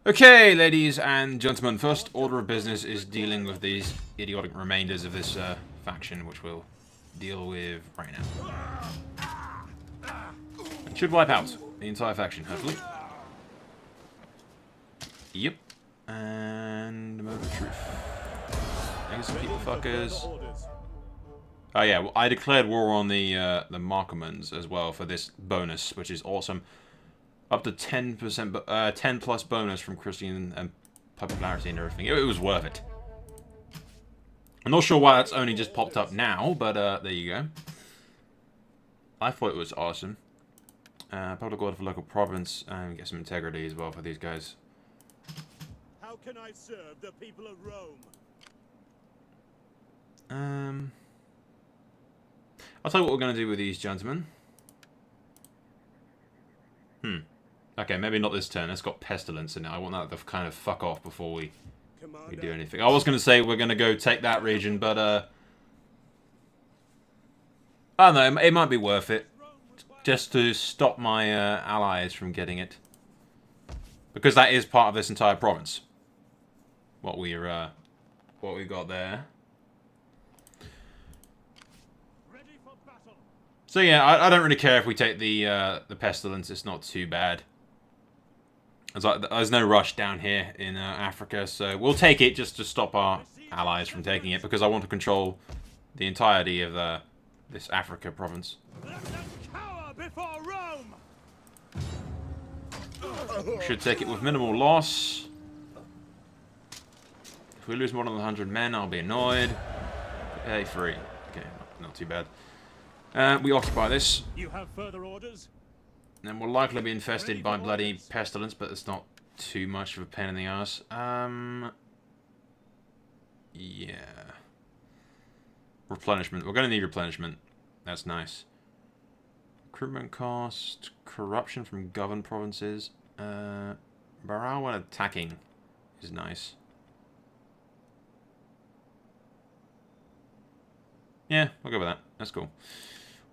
Okay, ladies and gentlemen, first order of business is dealing with these idiotic remainders of this faction, which we'll deal with right now. It should wipe out the entire faction, hopefully. Yep. And moment of truth. Thanks, people fuckers. Oh yeah, well, I declared war on the Markmans as well for this bonus, which is awesome. Up to 10%, 10 plus bonus from Christian and popularity and everything. It was worth it. I'm not sure why that's only just popped up now, but there you go. I thought it was awesome. Public order for local province, and get some integrity as well for these guys. How can I serve the people of Rome? I'll tell you what we're going to do with these gentlemen. Okay, maybe not this turn. It's got pestilence in it. I want that to kind of fuck off before we do anything. I was going to say we're going to go take that region, but I don't know. It might be worth it just to stop my allies from getting it, because that is part of this entire province. What we got there. So yeah, I don't really care if we take the pestilence. It's not too bad. There's no rush down here in Africa, so we'll take it just to stop our allies from taking it, because I want to control the entirety of this Africa province. Should take it with minimal loss. If we lose more than 100 men, I'll be annoyed. Hey, free. Okay, not too bad. We occupy this. You have further orders? And we'll likely be infested by bloody pestilence, but it's not too much of a pain in the ass. Yeah. Replenishment. We're going to need replenishment. That's nice. Recruitment cost. Corruption from governed provinces. Morale when attacking is nice. Yeah, we'll go with that. That's cool.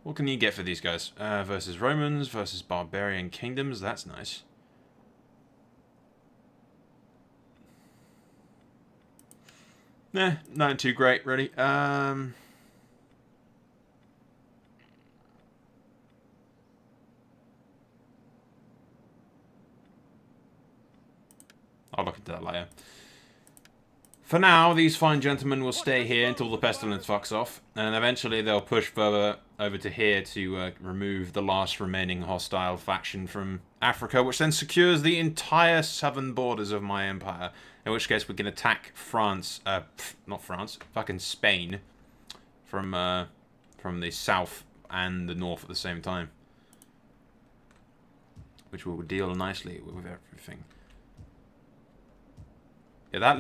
What can you get for these guys? Versus Romans, versus barbarian kingdoms. That's nice. Nah, not too great, really. I'll look into that later. For now, these fine gentlemen will stay here until the pestilence fucks off, and eventually they'll push further over to here to remove the last remaining hostile faction from Africa, which then secures the entire southern borders of my empire, in which case we can attack France, not France, fucking Spain, from the south and the north at the same time, which will deal nicely with everything. Yeah, that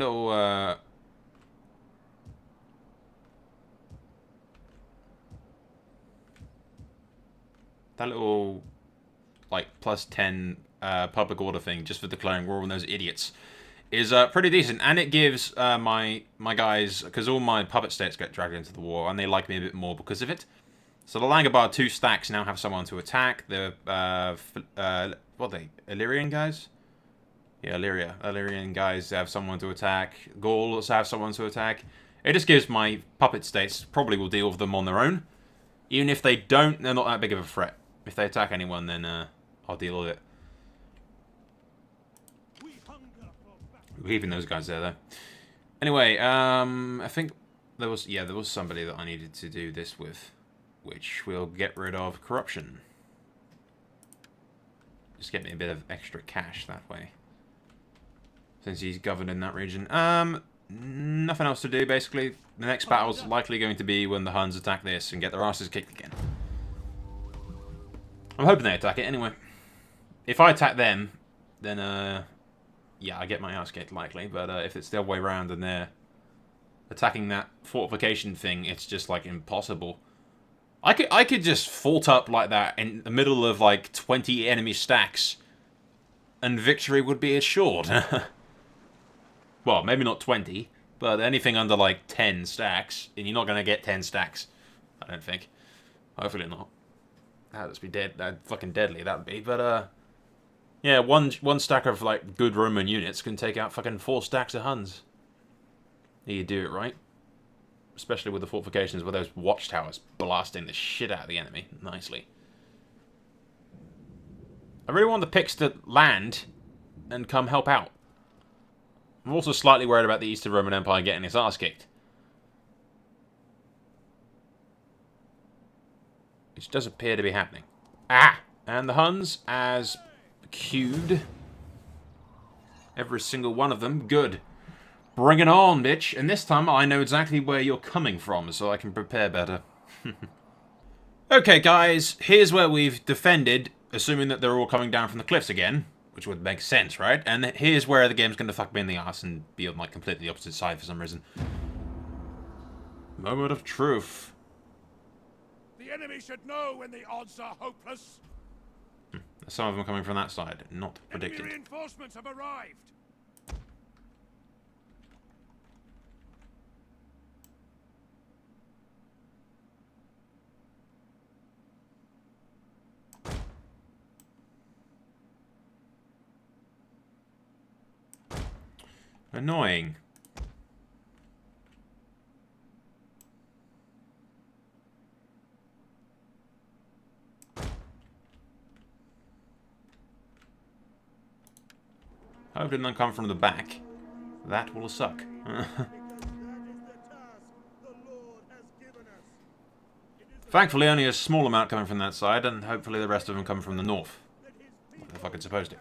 little, like, plus 10 public order thing, just for declaring war on those idiots, is pretty decent. And it gives my guys, because all my puppet states get dragged into the war, and they like me a bit more because of it. So the Langobar 2 stacks now have someone to attack. The, what are they, Illyrian guys? Yeah, Illyrian guys have someone to attack. Gauls have someone to attack. It just gives my puppet states, probably will deal with them on their own. Even if they don't, they're not that big of a threat. If they attack anyone, then I'll deal with it. We're keeping those guys there, though. Anyway, I think there was somebody that I needed to do this with, which will get rid of corruption. Just get me a bit of extra cash that way, since he's governed in that region. Nothing else to do, basically. The next battle's likely going to be when the Huns attack this and get their asses kicked again. I'm hoping they attack it anyway. If I attack them, then, yeah, I get my ass kicked, likely. But if it's the other way around and they're attacking that fortification thing, it's just, like, impossible. I could just fort up like that in the middle of, like, 20 enemy stacks, and victory would be assured. Well, maybe not 20, but anything under, like, 10 stacks, and you're not going to get 10 stacks, I don't think. Hopefully not. That'd just be dead. That'd fucking deadly, that would be. But, Yeah, one stack of, like, good Roman units can take out fucking 4 stacks of Huns. You do it right. Especially with the fortifications with those watchtowers blasting the shit out of the enemy nicely. I really want the Picts to land and come help out. I'm also slightly worried about the Eastern Roman Empire getting its ass kicked. Which does appear to be happening. Ah! And the Huns, as queued. Every single one of them. Good. Bring it on, bitch. And this time I know exactly where you're coming from, so I can prepare better. Okay, guys. Here's where we've defended, assuming that they're all coming down from the cliffs again. Which would make sense, right? And here's where the game's going to fuck me in the ass and be on, like, completely the opposite side for some reason. Moment of truth. The enemy should know when the odds are hopeless. Some of them coming from that side. Not predicted. Enemy reinforcements have arrived. Annoying. I hope it didn't come from the back. That will suck. Thankfully, only a small amount coming from that side, and hopefully the rest of them come from the north. Like they're fucking supposed to.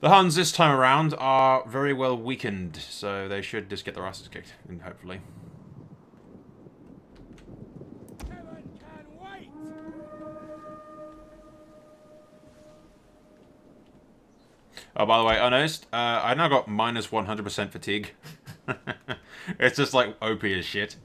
The Huns this time around are very well weakened, so they should just get their asses kicked, and hopefully. Oh, by the way, I noticed, I now got minus 100% fatigue. It's just like OP as shit.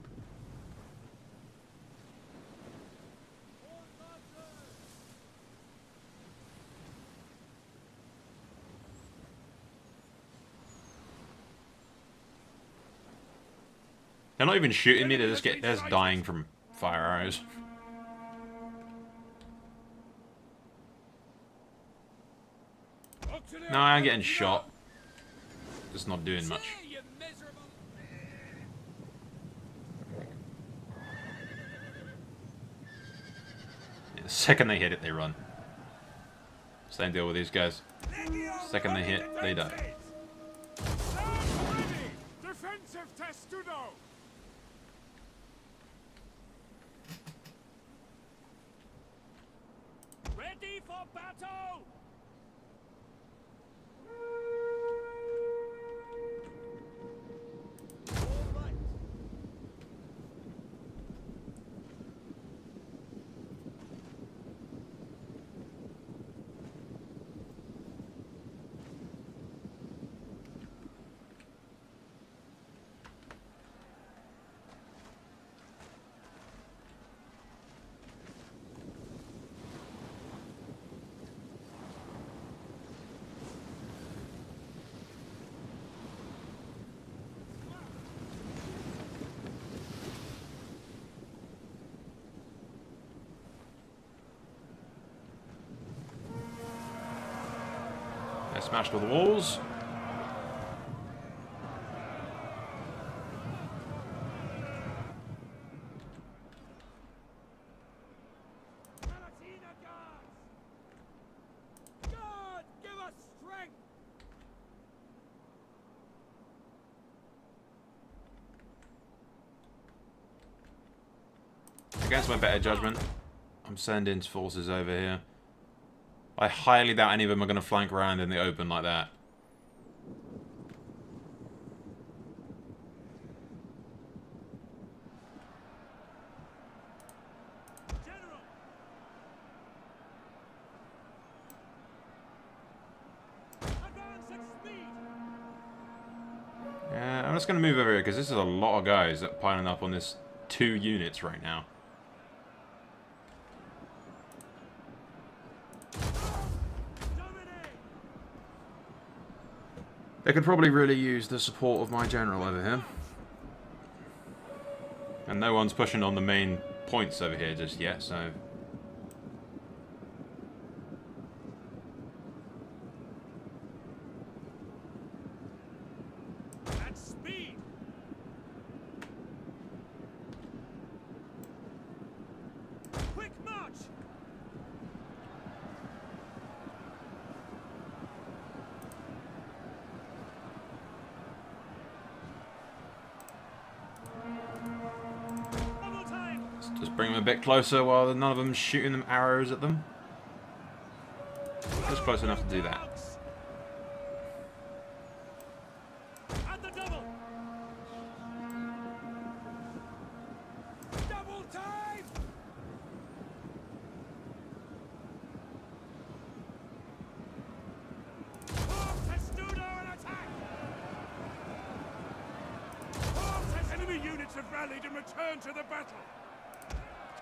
They're not even shooting me, they're just dying from fire arrows. No, I'm getting shot. Just not doing much. Yeah, the second they hit it, they run. Same deal with these guys. The second they hit, they die. Defensive testudo. Ready for battle. I smashed all the walls. God, give us strength. Against my better judgment, I'm sending forces over here. I highly doubt any of them are going to flank around in the open like that. General. Advance at speed. Yeah, I'm just going to move over here because this is a lot of guys that are piling up on this 2 units right now. They could probably really use the support of my general over here. And no one's pushing on the main points over here just yet, so... At speed. Quick march. Double time. Let's just bring them a bit closer while none of them shooting them arrows at them. Just close enough to do that. At the double. Double time. Form Testudo and attack. Enemy units have rallied and returned to the battle.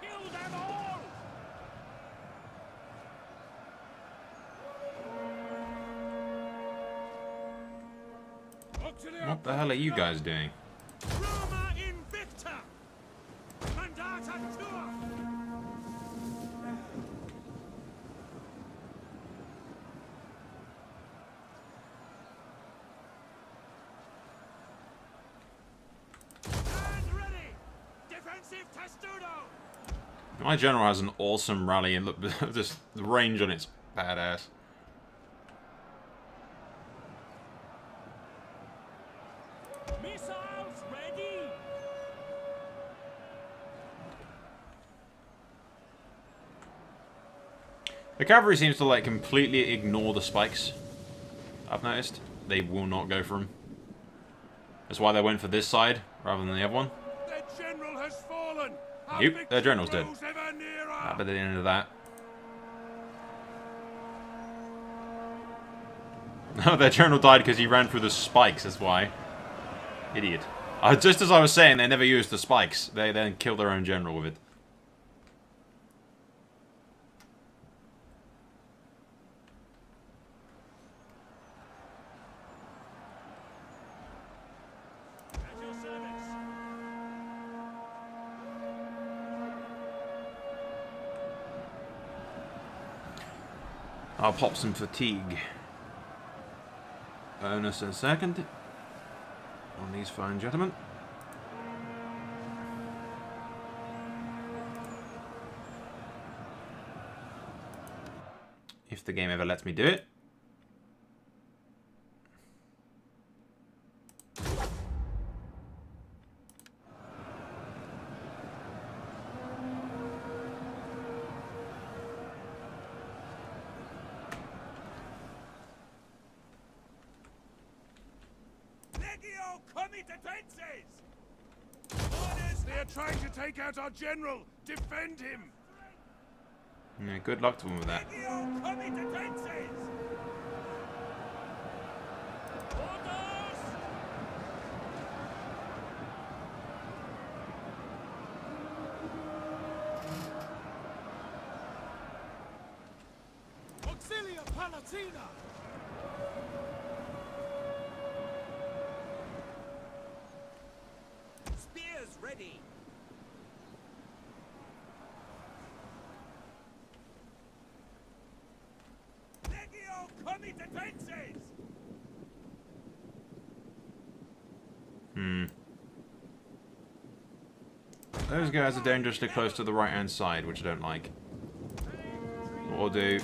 Kill them all. What the hell are you guys doing? Roma Invicta. Mandata Tua. Stand ready. Defensive Testudo. My general has an awesome rally, and look, just the range on it's badass. Missiles ready. The cavalry seems to like completely ignore the spikes. I've noticed they will not go for them. That's why they went for this side rather than the other one. Their general has fallen. Yep, their general's dead. Grows ever nearer. That'll be the end of that. No, their general died because he ran through the spikes, that's why. Idiot. Just as I was saying, they never used the spikes. They then killed their own general with it. At your service. I'll pop some fatigue. Bonus a second. On these fine gentlemen. If the game ever lets me do it. Legio Comitatenses! Orders! They are trying to take out our general! Defend him! Yeah, good luck to them with that. Legio Comitatenses! Orders! Auxilia Palatina! Spears ready! Legio Comitatenses! Those guys are dangerously close to the right-hand side, which I don't like. What we'll do...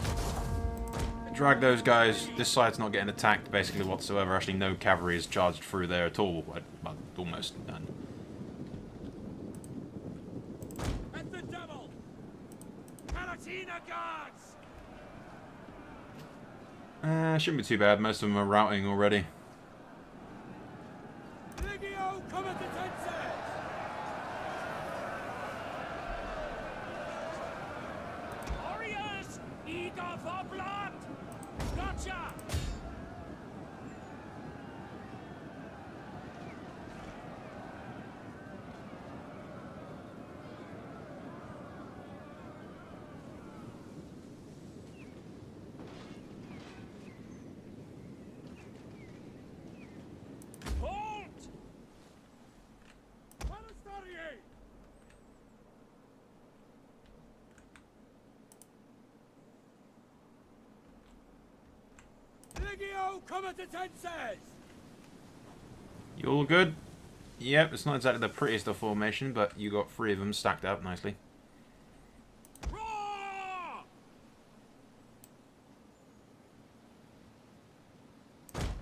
drag those guys. This side's not getting attacked, basically, whatsoever. Actually, no cavalry is charged through there at all. Well, almost none. At the double! Palatina guards! Shouldn't be too bad. Most of them are routing already. Legio Comitatenses! Warriors! Eager for blood! Gotcha! Halt! Palastarie! Legio comitatenses! You all good? Yep, it's not exactly the prettiest of formation, but you got 3 of them stacked up nicely. Roar!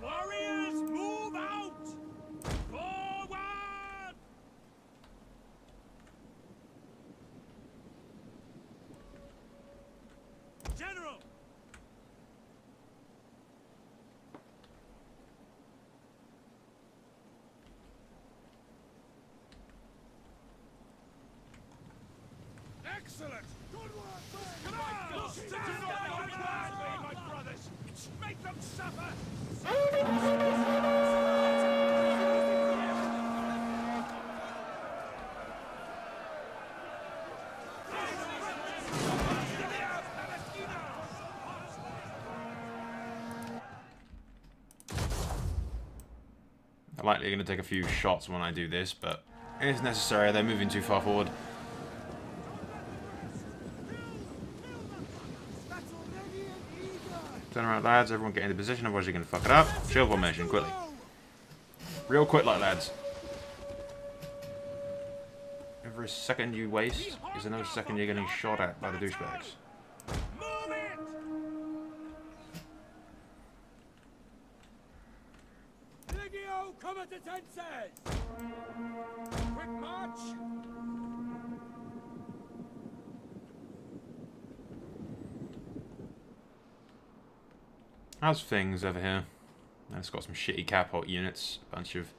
Warriors, move out! Forward! General! Excellent! Good work! Come on! My brothers! Make them suffer! I'm likely going to take a few shots when I do this, but it's necessary. They're moving too far forward. Turn around, lads. Everyone get into position, otherwise you're going to fuck it up. Shield formation, quickly. Real quick, like lads. Every second you waste is another second you're getting shot at by the douchebags. Move it! Legio comitatenses! Quick march! How's things over here? It's got some shitty catapult units. A bunch of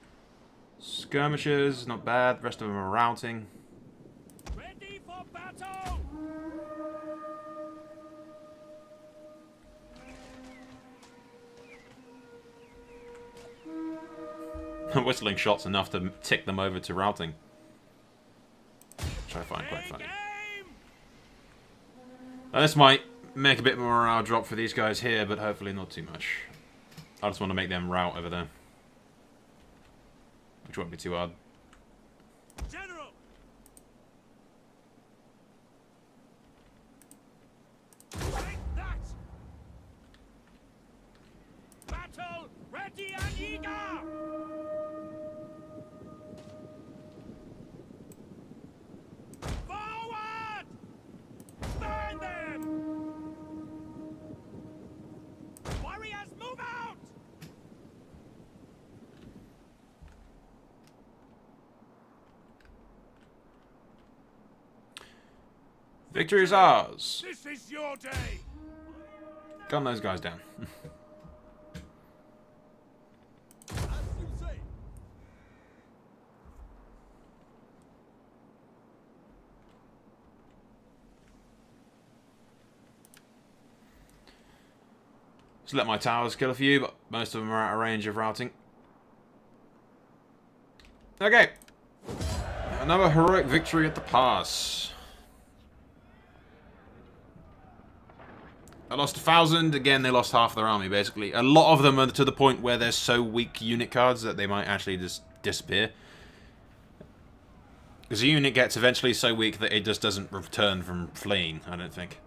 skirmishers, not bad. The rest of them are routing. Ready for battle! Whistling shots enough to tick them over to routing. Which I find quite funny. Now, this might make a bit more morale drop for these guys here, but hopefully not too much. I just want to make them rout over there. Which won't be too hard. General! Take that! Battle ready and eager! Forward! Burn them! Warriors, move out! Victory is ours! This is your day! Gun those guys down. As you say. Just let my towers kill a few, but most of them are out of range of routing. Okay. Another heroic victory at the pass. I lost 1,000. Again, they lost half their army, basically. A lot of them are to the point where they're so weak unit cards that they might actually just disappear. Because a unit gets eventually so weak that it just doesn't return from fleeing, I don't think.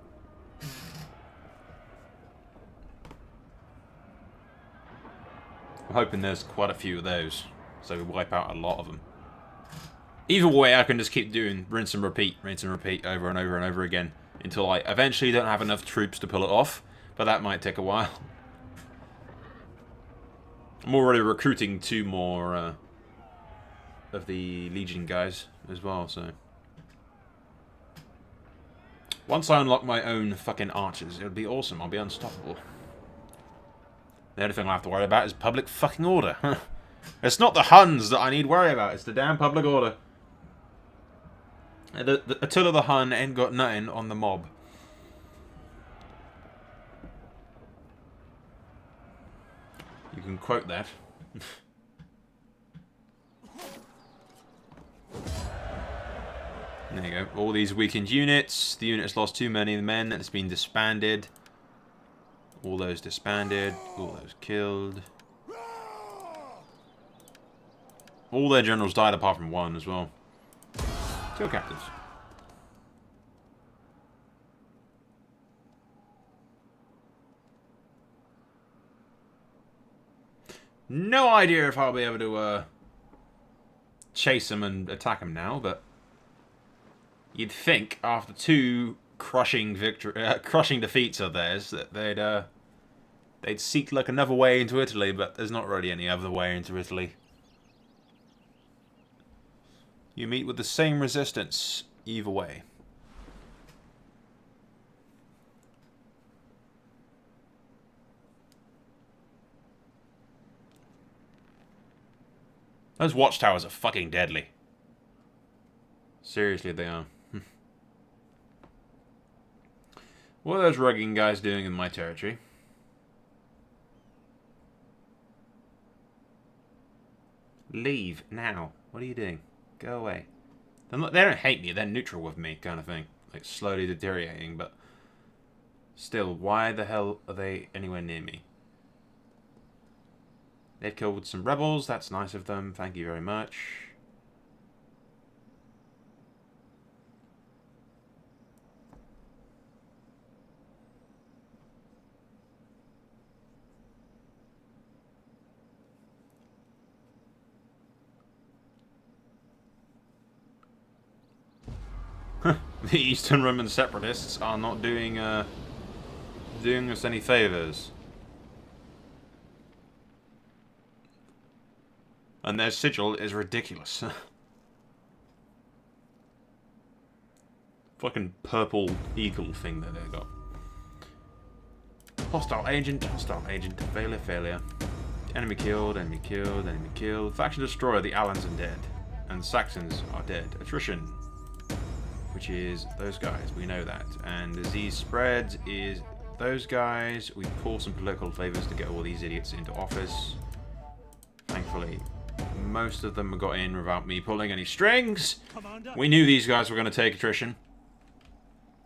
I'm hoping there's quite a few of those, so we wipe out a lot of them. Either way, I can just keep doing rinse and repeat over and over and over again until I eventually don't have enough troops to pull it off, but that might take a while. I'm already recruiting 2 more of the Legion guys as well, so... Once I unlock my own fucking archers, it'll be awesome. I'll be unstoppable. The only thing I have to worry about is public fucking order. It's not the Huns that I need to worry about, it's the damn public order. The Attila the Hun ain't got nothing on the mob. You can quote that. There you go. All these weakened units. The unit has lost too many men. It's been disbanded. All those disbanded. All those killed. All their generals died apart from 1 as well. 2 captives. No idea if I'll be able to chase them and attack them now, but you'd think after 2 crushing defeats of theirs that they'd seek like another way into Italy, but there's not really any other way into Italy. You meet with the same resistance either way. Those watchtowers are fucking deadly. Seriously, they are. What are those rugging guys doing in my territory? Leave now. What are you doing? Go away. They don't hate me. They're neutral with me, kind of thing. Like slowly deteriorating, but still, why the hell are they anywhere near me? They've killed some rebels. That's nice of them. Thank you very much. The Eastern Roman separatists are not doing us any favors. And their sigil is ridiculous. Fucking purple eagle thing that they got. Hostile agent, failure, failure. Enemy killed, enemy killed, enemy killed. Faction destroyer, the Alans are dead. And Saxons are dead. Attrition, which is those guys, we know that. And disease spread is those guys. We pull some political favors to get all these idiots into office. Thankfully, most of them got in without me pulling any strings. Commander. We knew these guys were going to take attrition.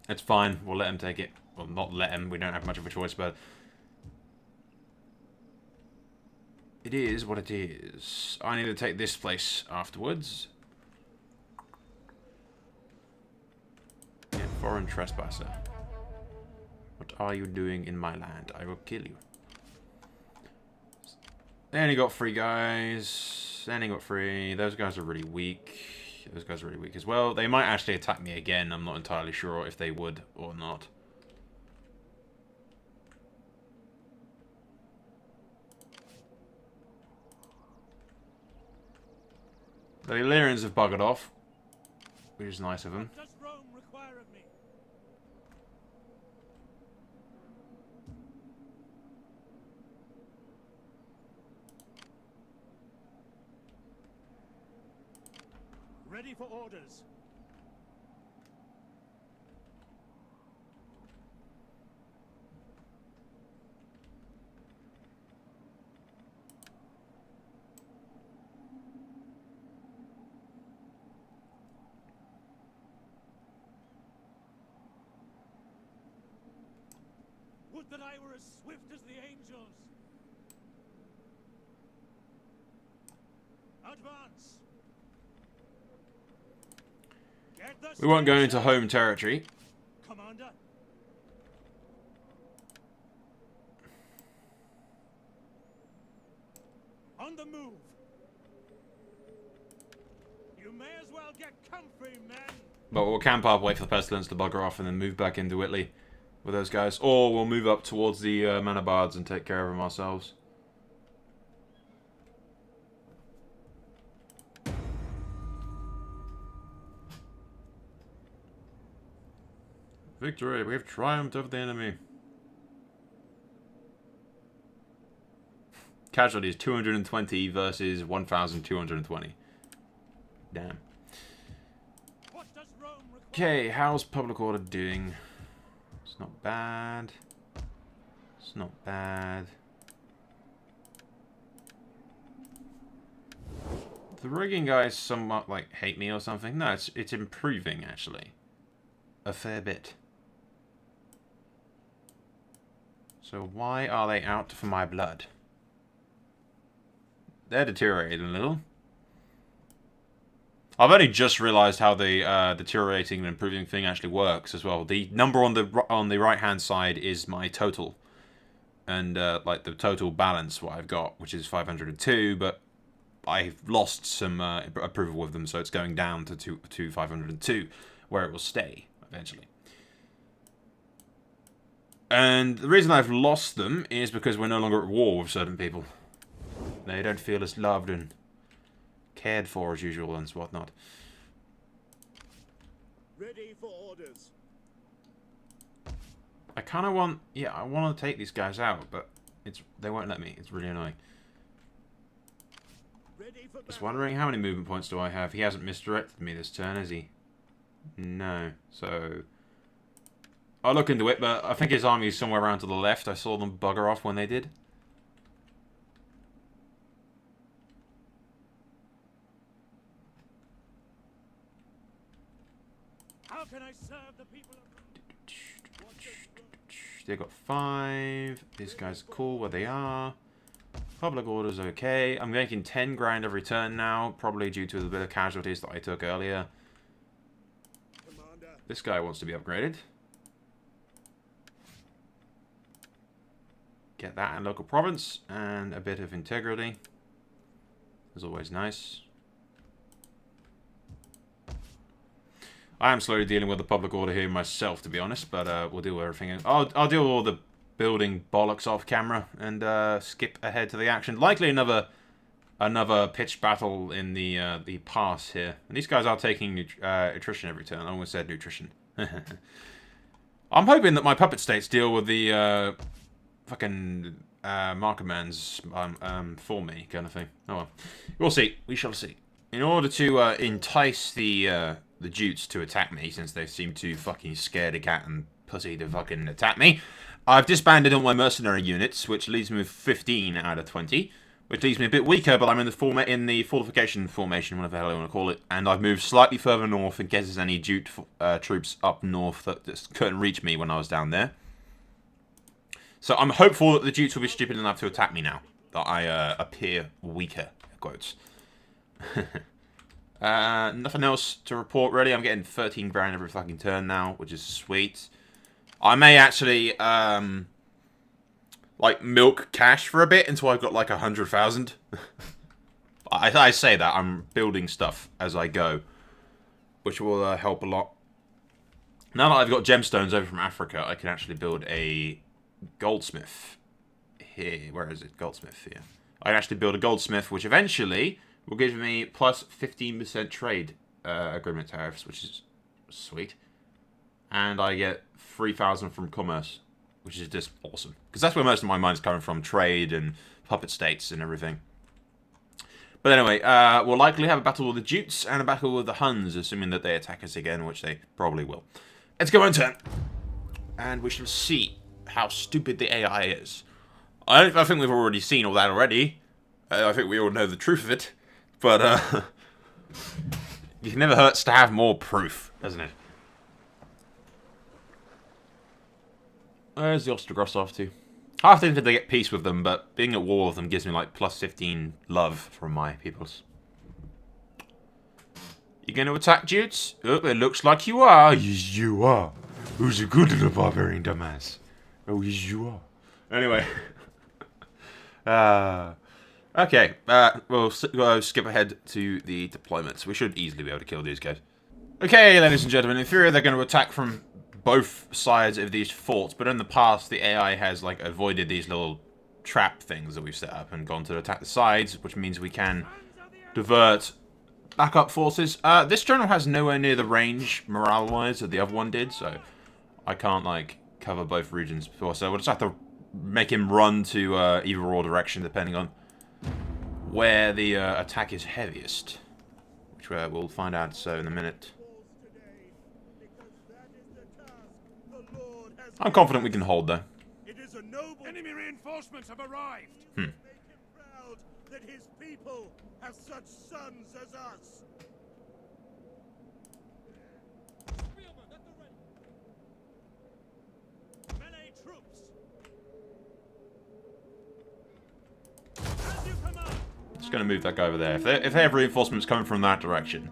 It's fine, we'll let them take it. Well, not let them, we don't have much of a choice, but it is what it is. I need to take this place afterwards. Yeah, foreign trespasser. What are you doing in my land? I will kill you. They only got 3 guys. They only got 3. Those guys are really weak. Those guys are really weak as well. They might actually attack me again. I'm not entirely sure if they would or not. The Illyrians have buggered off, which is nice of them. What does Rome require of me? Ready for orders. Would that I were as swift as the angels. Advance. Get the We won't go into station. home territory. Commander. On the move. You may as well get comfy, men. But we'll camp up, wait for the pestilence to bugger off, and then move back into Italy with those guys. Or we'll move up towards the Manabards and take care of them ourselves. Victory! We have triumphed over the enemy. Casualties 220 versus 1,220. Damn. What does Rome require? Okay, how's public order doing? It's not bad. It's not bad. The rigging guys somewhat like hate me or something. No, it's improving actually. A fair bit. So why are they out for my blood? They're deteriorating a little. I've only just realised how the deteriorating and improving thing actually works as well. The number on the right hand side is my total, and like the total balance what I've got, which is 502, but I've lost some approval with them, so it's going down to 502, where it will stay eventually. And the reason I've lost them is because we're no longer at war with certain people. They don't feel as loved and cared for as usual and whatnot. Ready for orders. I kind of want, yeah, I want to take these guys out, but they won't let me. It's really annoying. Just wondering, how many movement points do I have? He hasn't misdirected me this turn, has he? No. So I'll look into it, but I think his army is somewhere around to the left. I saw them bugger off when they did. How can I serve the people of... They got 5. These guys are cool where they are. Public order's okay. I'm making 10 grand every turn now, probably due to the bit of casualties that I took earlier. Commander. This guy wants to be upgraded. Get that in local province, and a bit of integrity. Is always nice. I am slowly dealing with the public order here myself, to be honest, but we'll deal with everything. I'll deal with all the building bollocks off camera and skip ahead to the action. Likely another pitched battle in the pass here. And these guys are taking attrition every turn. I almost said nutrition. I'm hoping that my puppet states deal with the fucking marker man's for me kind of thing. Oh well, we'll see. We shall see. In order to entice the Jutes to attack me, since they seem too fucking scared of cat and pussy to fucking attack me, I've disbanded all my mercenary units, which leaves me with 15 out of 20, which leaves me a bit weaker, but I'm in the fortification formation, whatever the hell I want to call it, and I've moved slightly further north in case there's any Jute troops up north that just couldn't reach me when I was down there. So I'm hopeful that the Jutes will be stupid enough to attack me now, that I appear weaker, quotes. Nothing else to report, really. I'm getting 13 grand every fucking turn now, which is sweet. I may actually, like, milk cash for a bit until I've got, like, 100,000. I say that. I'm building stuff as I go, which will help a lot. Now that I've got gemstones over from Africa, I can actually build a goldsmith here. Where is it? Goldsmith here. I can actually build a goldsmith, which eventually will give me plus 15% trade agreement tariffs, which is sweet. And I get 3,000 from commerce, which is just awesome. Because that's where most of my money's coming from, trade and puppet states and everything. But anyway, we'll likely have a battle with the Jutes and a battle with the Huns, assuming that they attack us again, which they probably will. Let's go on turn. And we shall see how stupid the AI is. I think we've already seen all that already. I think we all know the truth of it. But, it never hurts to have more proof, doesn't it? Where's the Ostrogoths off to? Half tempted to get peace with them, but being at war with them gives me, like, plus 15 love from my peoples. You going to attack, Jutes? Oh, it looks like you are. Yes, you are. Who's a good little barbarian dumbass? Oh, yes, you are. Anyway. Okay, we'll skip ahead to the deployments. We should easily be able to kill these guys. Okay, ladies and gentlemen, in theory they're going to attack from both sides of these forts, but in the past the AI has like avoided these little trap things that we've set up and gone to attack the sides, which means we can divert backup forces. This general has nowhere near the range, morale-wise, that the other one did, so I can't like cover both regions before, so we'll just have to make him run to either or direction, depending on where the attack is heaviest, which we'll find out so in a minute. I'm confident we can hold, though. It is a noble enemy reinforcements have arrived. Hmm. Make him proud that his people have such sons as us. Melee troops. Just going to move that guy over there. If they have reinforcements coming from that direction,